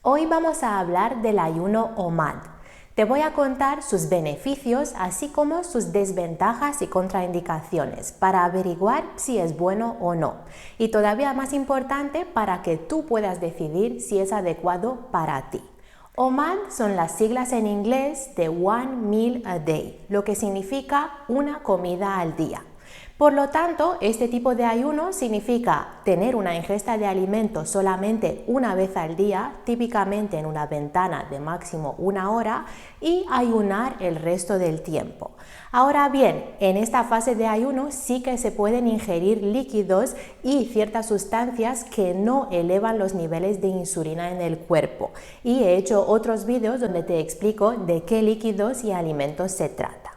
Hoy vamos a hablar del ayuno OMAD. Te voy a contar sus beneficios, así como sus desventajas y contraindicaciones, para averiguar si es bueno o no. Y todavía más importante, para que tú puedas decidir si es adecuado para ti. OMAD son las siglas en inglés de One Meal a Day, lo que significa una comida al día. Por lo tanto, este tipo de ayuno significa tener una ingesta de alimentos solamente una vez al día, típicamente en una ventana de máximo 1 hora, y ayunar el resto del tiempo. Ahora bien, en esta fase de ayuno sí que se pueden ingerir líquidos y ciertas sustancias que no elevan los niveles de insulina en el cuerpo. Y he hecho otros vídeos donde te explico de qué líquidos y alimentos se trata.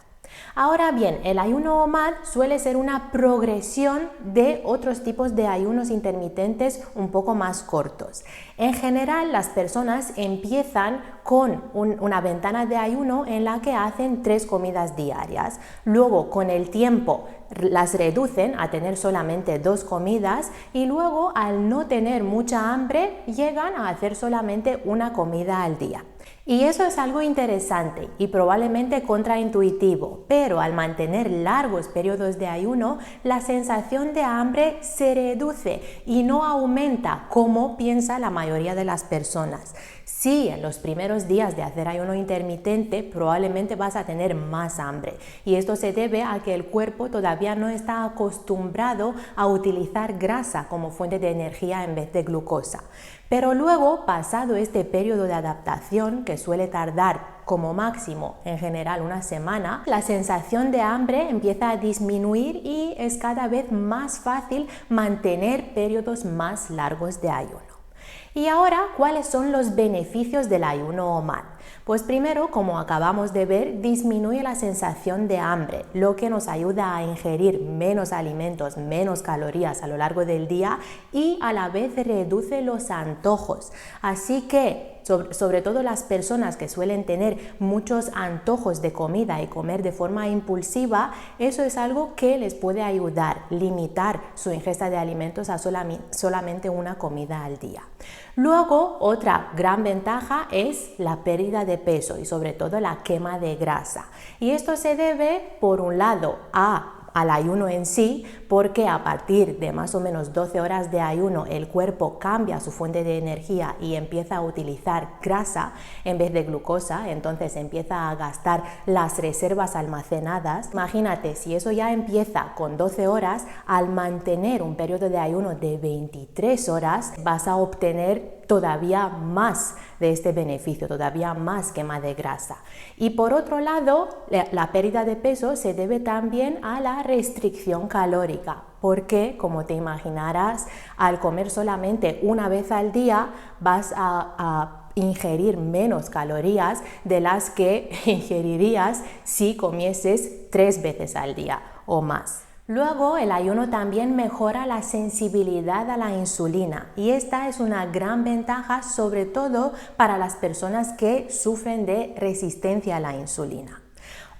Ahora bien, el ayuno OMAD suele ser una progresión de otros tipos de ayunos intermitentes un poco más cortos. En general, las personas empiezan con una ventana de ayuno en la que hacen 3 comidas diarias. Luego, con el tiempo, las reducen a tener solamente 2 comidas y luego, al no tener mucha hambre, llegan a hacer solamente 1 comida al día. Y eso es algo interesante y probablemente contraintuitivo, pero al mantener largos periodos de ayuno, la sensación de hambre se reduce y no aumenta como piensa la mayoría de las personas. Sí, en los primeros días de hacer ayuno intermitente probablemente vas a tener más hambre y esto se debe a que el cuerpo todavía no está acostumbrado a utilizar grasa como fuente de energía en vez de glucosa. Pero luego, pasado este periodo de adaptación, que suele tardar como máximo en general 1 semana, la sensación de hambre empieza a disminuir y es cada vez más fácil mantener periodos más largos de ayuno. Y ahora, ¿cuáles son los beneficios del ayuno OMAD? Pues primero, como acabamos de ver, disminuye la sensación de hambre, lo que nos ayuda a ingerir menos alimentos, menos calorías a lo largo del día y a la vez reduce los antojos. Así que, sobre todo las personas que suelen tener muchos antojos de comida y comer de forma impulsiva, eso es algo que les puede ayudar, limitar su ingesta de alimentos a solamente 1 comida al día. Luego, otra gran ventaja es la pérdida de peso y sobre todo la quema de grasa. Y esto se debe, por un lado, al ayuno en sí, porque a partir de más o menos 12 horas de ayuno el cuerpo cambia su fuente de energía y empieza a utilizar grasa en vez de glucosa, entonces empieza a gastar las reservas almacenadas. Imagínate, si eso ya empieza con 12 horas, al mantener un periodo de ayuno de 23 horas vas a obtener todavía más de este beneficio, todavía más quema de grasa. Y por otro lado, la pérdida de peso se debe también a la restricción calórica, porque, como te imaginarás, al comer solamente 1 vez al día vas a ingerir menos calorías de las que ingerirías si comieses 3 veces al día o más. Luego, el ayuno también mejora la sensibilidad a la insulina y esta es una gran ventaja, sobre todo para las personas que sufren de resistencia a la insulina.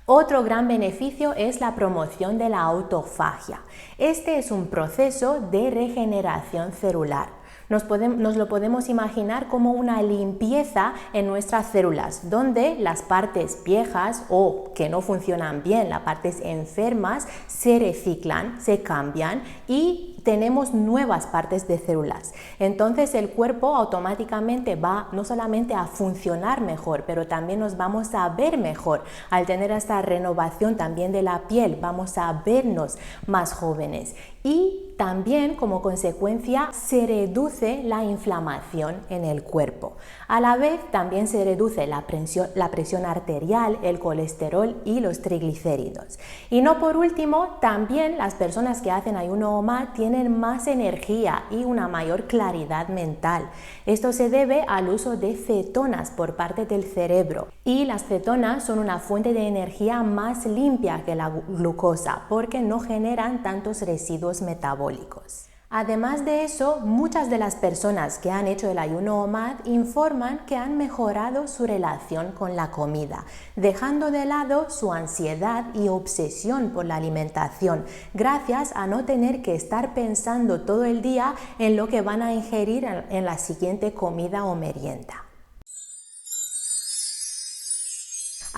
Otro gran beneficio es la promoción de la autofagia. Este es un proceso de regeneración celular. Nos lo podemos imaginar como una limpieza en nuestras células, donde las partes viejas o que no funcionan bien, las partes enfermas, se reciclan, se cambian y tenemos nuevas partes de células. Entonces el cuerpo automáticamente va no solamente a funcionar mejor, pero también nos vamos a ver mejor. Al tener esta renovación también de la piel, vamos a vernos más jóvenes. Y también, como consecuencia, se reduce la inflamación en el cuerpo. A la vez, también se reduce la presión arterial, el colesterol y los triglicéridos. Y no por último, también las personas que hacen ayuno OMAD tienen más energía y una mayor claridad mental. Esto se debe al uso de cetonas por parte del cerebro. Y las cetonas son una fuente de energía más limpia que la glucosa porque no generan tantos residuos metabólicos. Además de eso, muchas de las personas que han hecho el ayuno OMAD informan que han mejorado su relación con la comida, dejando de lado su ansiedad y obsesión por la alimentación, gracias a no tener que estar pensando todo el día en lo que van a ingerir en la siguiente comida o merienda.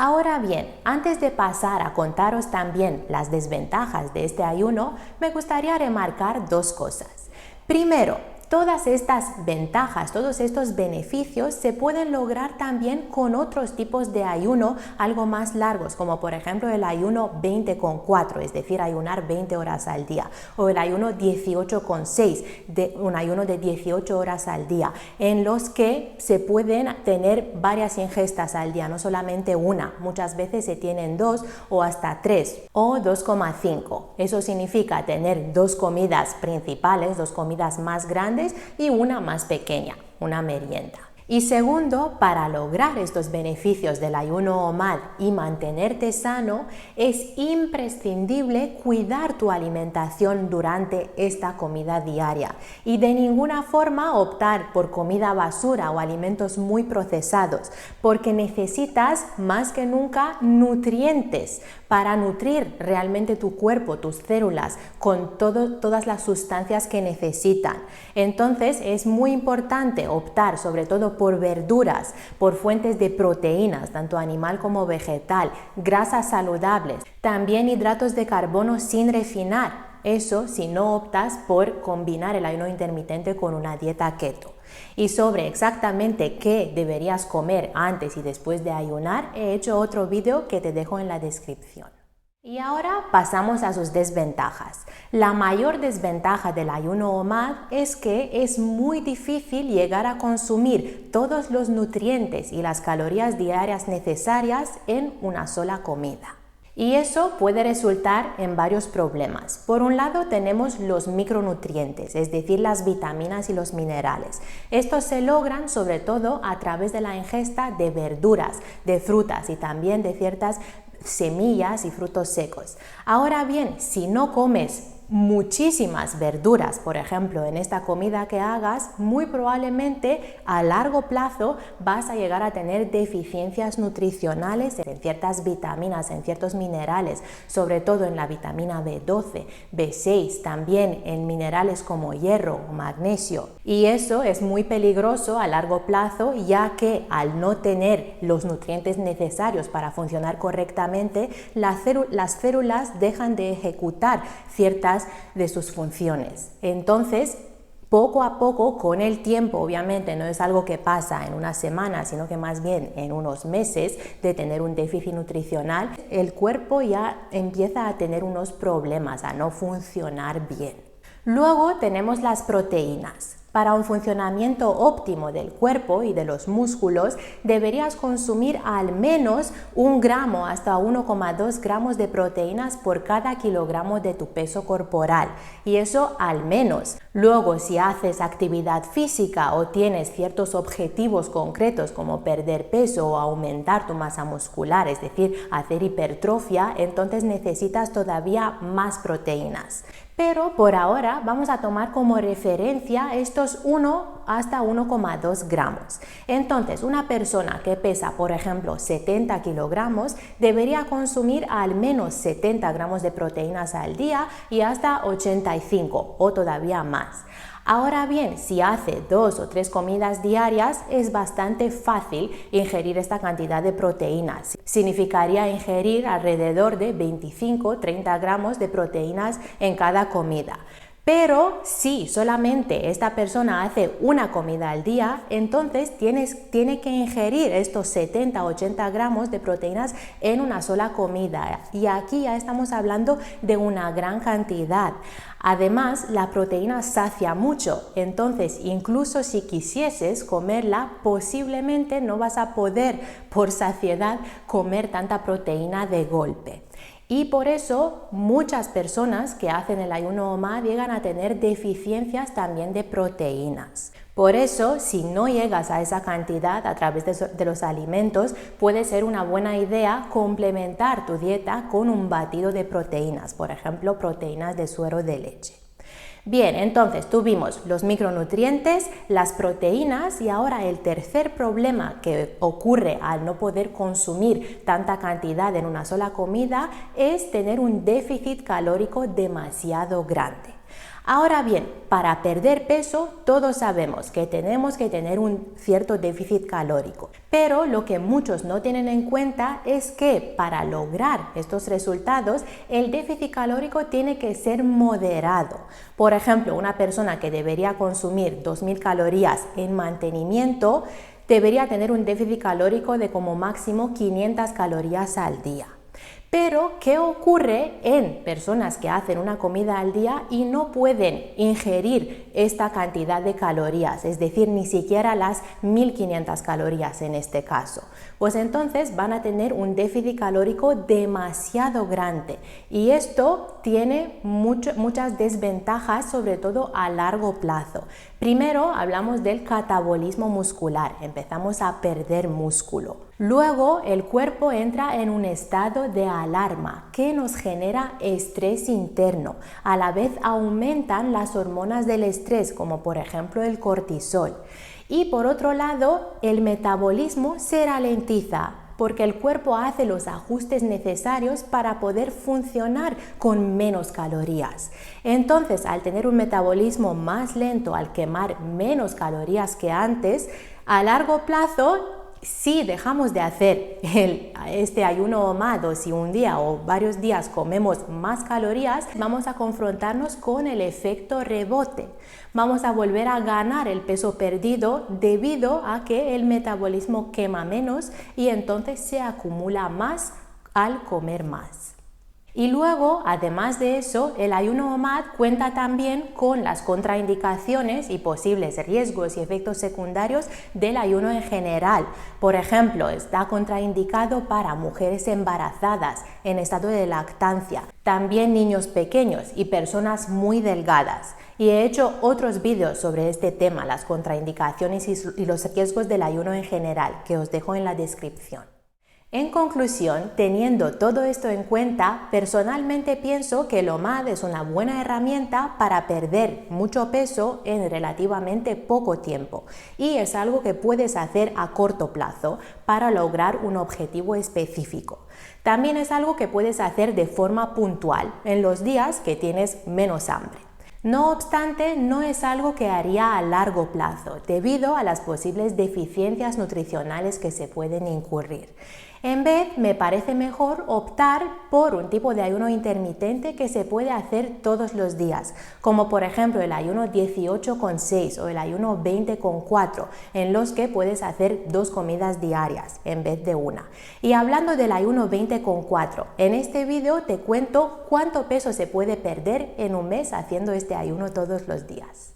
Ahora bien, antes de pasar a contaros también las desventajas de este ayuno, me gustaría remarcar dos cosas. Primero, todas estas ventajas, todos estos beneficios se pueden lograr también con otros tipos de ayuno algo más largos, como por ejemplo el ayuno 20,4, es decir, ayunar 20 horas al día, o el ayuno 18,6, un ayuno de 18 horas al día, en los que se pueden tener varias ingestas al día, no solamente una, muchas veces se tienen 2 o hasta 3 o 2,5. Eso significa tener 2 comidas principales, 2 comidas más grandes y una más pequeña, una merienda. Y segundo, para lograr estos beneficios del ayuno OMAD y mantenerte sano, es imprescindible cuidar tu alimentación durante esta comida diaria y de ninguna forma optar por comida basura o alimentos muy procesados, porque necesitas más que nunca nutrientes para nutrir realmente tu cuerpo, tus células, con todas las sustancias que necesitan. Entonces es muy importante optar sobre todo por verduras, por fuentes de proteínas, tanto animal como vegetal, grasas saludables, también hidratos de carbono sin refinar. Eso si no optas por combinar el ayuno intermitente con una dieta keto. Y sobre exactamente qué deberías comer antes y después de ayunar, he hecho otro vídeo que te dejo en la descripción. Y ahora pasamos a sus desventajas. La mayor desventaja del ayuno OMAD es que es muy difícil llegar a consumir todos los nutrientes y las calorías diarias necesarias en una sola comida. Y eso puede resultar en varios problemas. Por un lado tenemos los micronutrientes, es decir, las vitaminas y los minerales. Estos se logran sobre todo a través de la ingesta de verduras, de frutas y también de ciertas semillas y frutos secos. Ahora bien, si no comes muchísimas verduras, por ejemplo, en esta comida que hagas, muy probablemente a largo plazo vas a llegar a tener deficiencias nutricionales en ciertas vitaminas, en ciertos minerales, sobre todo en la vitamina B12, B6, también en minerales como hierro o magnesio. Y eso es muy peligroso a largo plazo, ya que al no tener los nutrientes necesarios para funcionar correctamente, las células dejan de ejecutar ciertas de sus funciones. Entonces, poco a poco, con el tiempo, obviamente no es algo que pasa en una semana, sino que más bien en unos meses de tener un déficit nutricional, el cuerpo ya empieza a tener unos problemas, a no funcionar bien. Luego tenemos las proteínas. Para un funcionamiento óptimo del cuerpo y de los músculos, deberías consumir al menos 1 gramo hasta 1,2 gramos de proteínas por cada kilogramo de tu peso corporal, y eso al menos. Luego, si haces actividad física o tienes ciertos objetivos concretos como perder peso o aumentar tu masa muscular, es decir, hacer hipertrofia, entonces necesitas todavía más proteínas. Pero por ahora vamos a tomar como referencia estos 1 hasta 1,2 gramos. Entonces, una persona que pesa, por ejemplo, 70 kilogramos, debería consumir al menos 70 gramos de proteínas al día y hasta 85 o todavía más. Ahora bien, si hace 2 o 3 comidas diarias, es bastante fácil ingerir esta cantidad de proteínas. Significaría ingerir alrededor de 25-30 gramos de proteínas en cada comida. Pero si solamente esta persona hace una comida al día, entonces tiene que ingerir estos 70-80 gramos de proteínas en una sola comida. Y aquí ya estamos hablando de una gran cantidad. Además, la proteína sacia mucho, entonces incluso si quisieses comerla, posiblemente no vas a poder por saciedad comer tanta proteína de golpe. Y por eso muchas personas que hacen el ayuno OMAD llegan a tener deficiencias también de proteínas. Por eso, si no llegas a esa cantidad a través de los alimentos, puede ser una buena idea complementar tu dieta con un batido de proteínas, por ejemplo, proteínas de suero de leche. Bien, entonces tuvimos los micronutrientes, las proteínas y ahora el tercer problema que ocurre al no poder consumir tanta cantidad en una sola comida es tener un déficit calórico demasiado grande. Ahora bien, para perder peso todos sabemos que tenemos que tener un cierto déficit calórico, pero lo que muchos no tienen en cuenta es que para lograr estos resultados el déficit calórico tiene que ser moderado. Por ejemplo, una persona que debería consumir 2000 calorías en mantenimiento debería tener un déficit calórico de como máximo 500 calorías al día. Pero, ¿qué ocurre en personas que hacen una comida al día y no pueden ingerir esta cantidad de calorías? Es decir, ni siquiera las 1500 calorías en este caso. Pues entonces van a tener un déficit calórico demasiado grande y esto tiene muchas desventajas, sobre todo a largo plazo. Primero hablamos del catabolismo muscular, empezamos a perder músculo. Luego el cuerpo entra en un estado de alarma que nos genera estrés interno. A la vez aumentan las hormonas del estrés, como por ejemplo el cortisol. Y por otro lado, el metabolismo se ralentiza porque el cuerpo hace los ajustes necesarios para poder funcionar con menos calorías. Entonces, al tener un metabolismo más lento, al quemar menos calorías que antes, a largo plazo, si dejamos de hacer este ayuno OMAD o si un día o varios días comemos más calorías, vamos a confrontarnos con el efecto rebote. Vamos a volver a ganar el peso perdido debido a que el metabolismo quema menos y entonces se acumula más al comer más. Y luego, además de eso, el ayuno OMAD cuenta también con las contraindicaciones y posibles riesgos y efectos secundarios del ayuno en general. Por ejemplo, está contraindicado para mujeres embarazadas en estado de lactancia, también niños pequeños y personas muy delgadas. Y he hecho otros vídeos sobre este tema, las contraindicaciones y los riesgos del ayuno en general, que os dejo en la descripción. En conclusión, teniendo todo esto en cuenta, personalmente pienso que el OMAD es una buena herramienta para perder mucho peso en relativamente poco tiempo y es algo que puedes hacer a corto plazo para lograr un objetivo específico. También es algo que puedes hacer de forma puntual en los días que tienes menos hambre. No obstante, no es algo que haría a largo plazo debido a las posibles deficiencias nutricionales que se pueden incurrir. En vez, me parece mejor optar por un tipo de ayuno intermitente que se puede hacer todos los días, como por ejemplo el ayuno 18,6 o el ayuno 20,4, en los que puedes hacer 2 comidas diarias en vez de una. Y hablando del ayuno 20,4, en este vídeo te cuento cuánto peso se puede perder en un mes haciendo este ayuno todos los días.